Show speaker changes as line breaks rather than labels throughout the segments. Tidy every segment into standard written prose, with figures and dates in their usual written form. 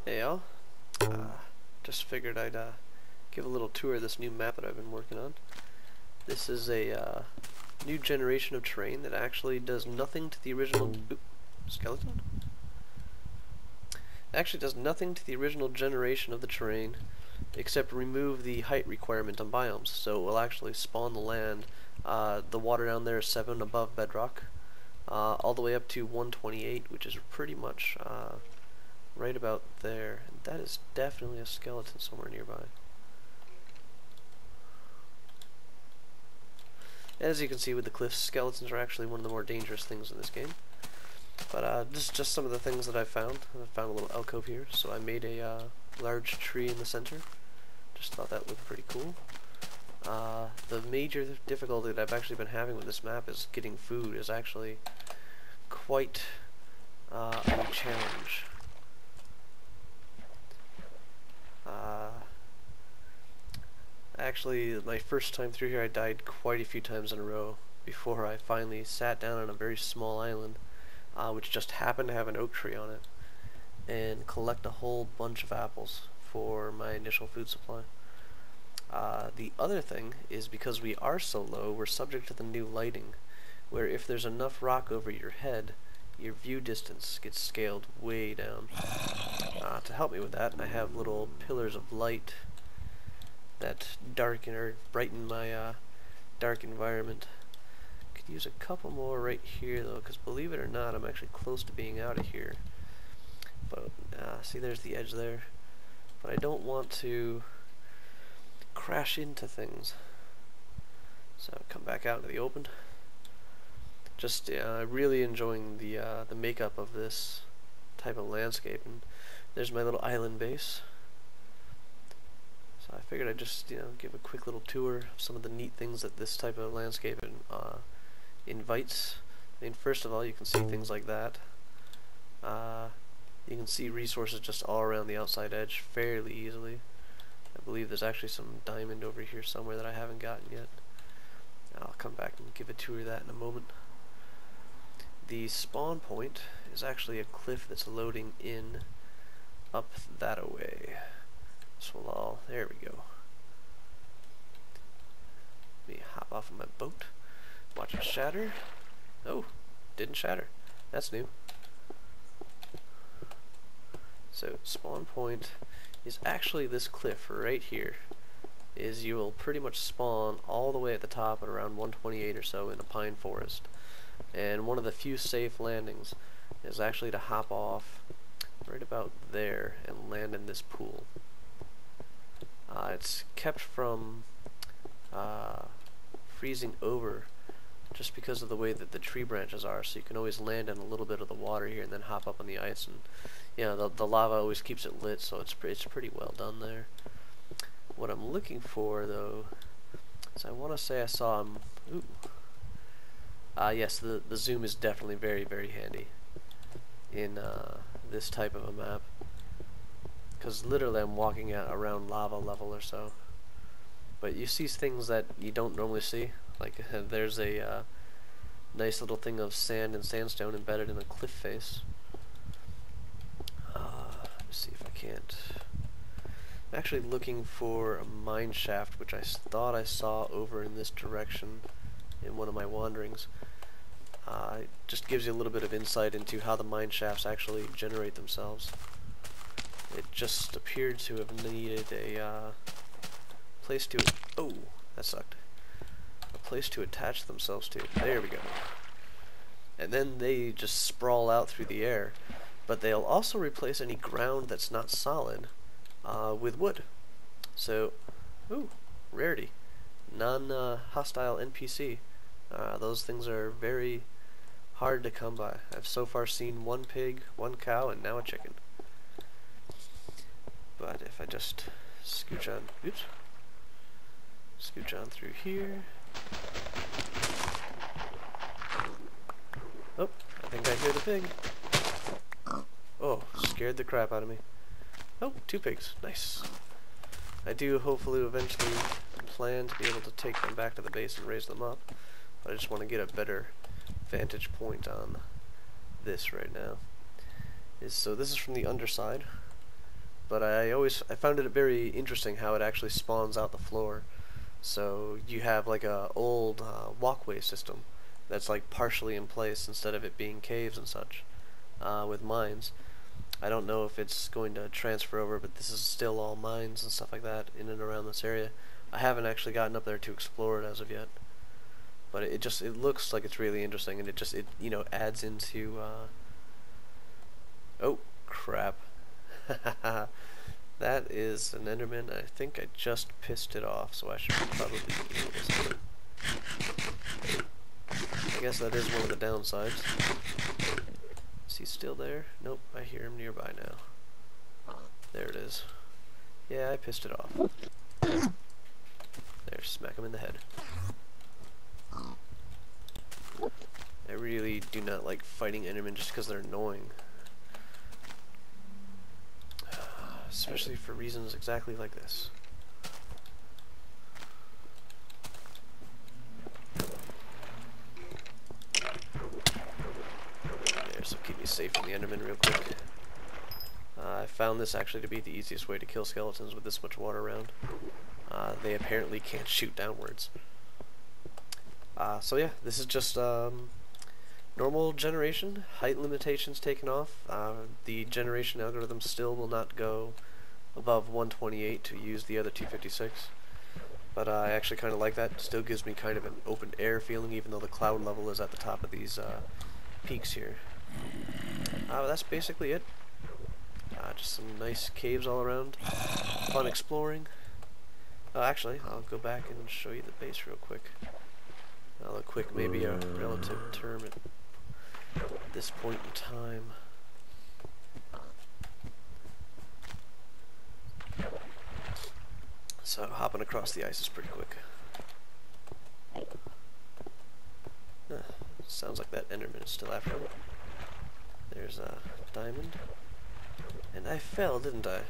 Hey y'all, just figured I'd give a little tour of this new map that I've been working on. This is a new generation of terrain that actually does nothing to the original skeleton. Actually does nothing to the original generation of the terrain except remove the height requirement on biomes, so it will actually spawn the land. The water down there is 7 above bedrock, all the way up to 128, which is pretty much right about there. And that is definitely a skeleton somewhere nearby. As you can see with the cliffs, skeletons are actually one of the more dangerous things in this game. But this is just some of the things that I found. I found a little alcove here, so I made a large tree in the center. Just thought that looked pretty cool. The major difficulty that I've actually been having with this map is getting food is actually quite a challenge. Actually, my first time through here I died quite a few times in a row before I finally sat down on a very small island, which just happened to have an oak tree on it, and collect a whole bunch of apples for my initial food supply. The other thing is, because we are so low, we're subject to the new lighting, where if there's enough rock over your head, your view distance gets scaled way down. To help me with that, I have little pillars of light that darken or brighten my dark environment. Could use a couple more right here though, because believe it or not, I'm actually close to being out of here. But see, there's the edge there. But I don't want to crash into things, so come back out into the open. Just really enjoying the makeup of this type of landscape. And there's my little island base. So I figured I'd just give a quick little tour of some of the neat things that this type of landscape invites. I mean, first of all, you can see things like that. You can see resources just all around the outside edge fairly easily. I believe there's actually some diamond over here somewhere that I haven't gotten yet. I'll come back and give a tour of that in a moment. The spawn point is actually a cliff that's loading in up that away. So there we go. Let me hop off of my boat, watch it shatter. Oh, didn't shatter. That's new. So spawn point is actually this cliff right here. You will pretty much spawn all the way at the top at around 128 or so in a pine forest. And one of the few safe landings is actually to hop off right about there and land in this pool. It's kept from freezing over just because of the way that the tree branches are, so you can always land in a little bit of the water here and then hop up on the ice, and the lava always keeps it lit, so it's pretty well done there. What I'm looking for though is, I want to say I saw him. Ooh. Yes, the zoom is definitely very, very handy in this type of a map, because literally I'm walking at around lava level or so. But you see things that you don't normally see. Like there's a nice little thing of sand and sandstone embedded in a cliff face. Let me see if I can't. I'm actually looking for a mine shaft, which I thought I saw over in this direction in one of my wanderings. It just gives you a little bit of insight into how the mine shafts actually generate themselves. It just appeared to have needed a place to... Oh, that sucked. A place to attach themselves to. There we go. And then they just sprawl out through the air. But they'll also replace any ground that's not solid with wood. So, ooh, rarity. Non-hostile NPC. Those things are very hard to come by. I've so far seen 1 pig, 1 cow, and now a chicken. But if I just scooch on, oops, scooch on through here. Oh, I think I hear the pig. Oh, scared the crap out of me. Oh, 2 pigs, nice. I do hopefully eventually plan to be able to take them back to the base and raise them up, but I just want to get a better vantage point on this right now. So this is from the underside. but I found it very interesting how it actually spawns out the floor. So you have like a old walkway system that's like partially in place instead of it being caves and such with mines. I don't know if it's going to transfer over, but this is still all mines and stuff like that in and around this area. I haven't actually gotten up there to explore it as of yet, but it looks like it's really interesting, and it you know, adds into oh crap. That is an Enderman. I think I just pissed it off, so I should probably kill this one. I guess that is one of the downsides. Is he still there? Nope, I hear him nearby now. There it is. Yeah, I pissed it off. There, smack him in the head. I really do not like fighting Endermen just because they're annoying. Especially for reasons exactly like this. There, so keep me safe from the Enderman real quick. I found this actually to be the easiest way to kill skeletons with this much water around. They apparently can't shoot downwards. So yeah, this is just normal generation. Height limitations taken off. The generation algorithm still will not go above 128 to use the other 256. But I actually kind of like that. Still gives me kind of an open air feeling, even though the cloud level is at the top of these peaks here. That's basically it. Just some nice caves all around. Fun exploring. Actually, I'll go back and show you the base real quick. Although quick may be a relative term at this point in time. So hopping across the ice is pretty quick. Sounds like that Enderman is still after me. There's a diamond. And I fell, didn't I?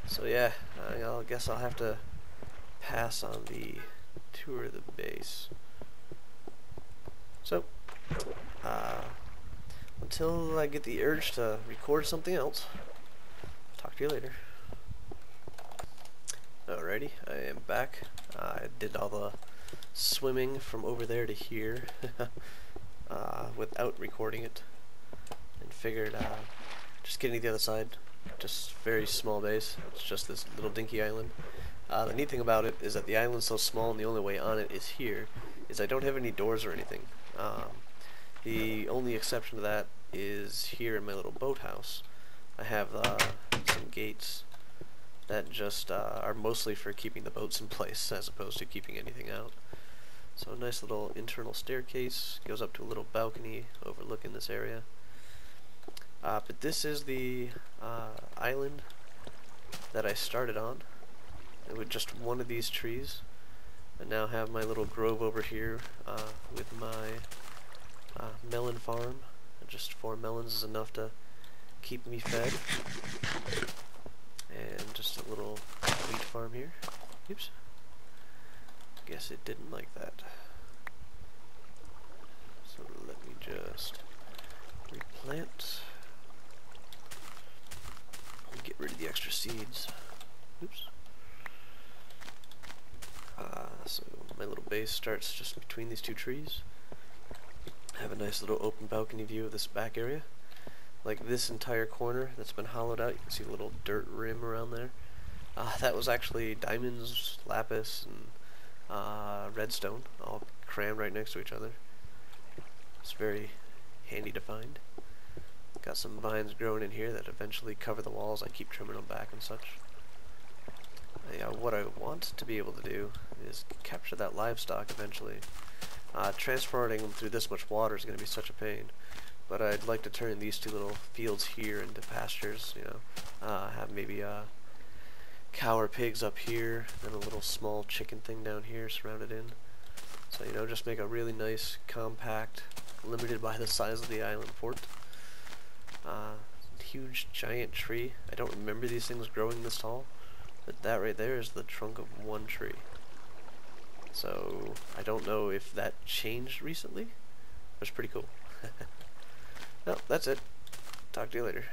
So yeah, I guess I'll have to pass on the tour of the base. So, until I get the urge to record something else, talk to you later. Alrighty, I am back. I did all the swimming from over there to here without recording it, and figured just getting to the other side, just very small base. It's just this little dinky island. The neat thing about it is that the island's so small and the only way on it is here, is I don't have any doors or anything. The only exception to that is here in my little boathouse. I have some gates that just are mostly for keeping the boats in place as opposed to keeping anything out. So a nice little internal staircase goes up to a little balcony overlooking this area. But this is the island that I started on, and with just one of these trees. I now have my little grove over here with my melon farm. Just 4 melons is enough to keep me fed. And just a little wheat farm here. Oops. Guess it didn't like that. So let me just replant. Get rid of the extra seeds. Oops. So my little base starts just between these 2 trees. I have a nice little open balcony view of this back area. Like this entire corner that's been hollowed out, you can see a little dirt rim around there. That was actually diamonds, lapis, and redstone, all crammed right next to each other. It's very handy to find. Got some vines growing in here that eventually cover the walls. I keep trimming them back and such. What I want to be able to do is capture that livestock eventually. Transporting them through this much water is going to be such a pain. But I'd like to turn these 2 little fields here into pastures, you know. Have maybe cow or pigs up here, then a little small chicken thing down here surrounded in. So, you know, just make a really nice, compact, limited by the size of the island fort. Huge, giant tree. I don't remember these things growing this tall, but that right there is the trunk of one tree. So, I don't know if that changed recently, but it's pretty cool. Well, that's it. Talk to you later.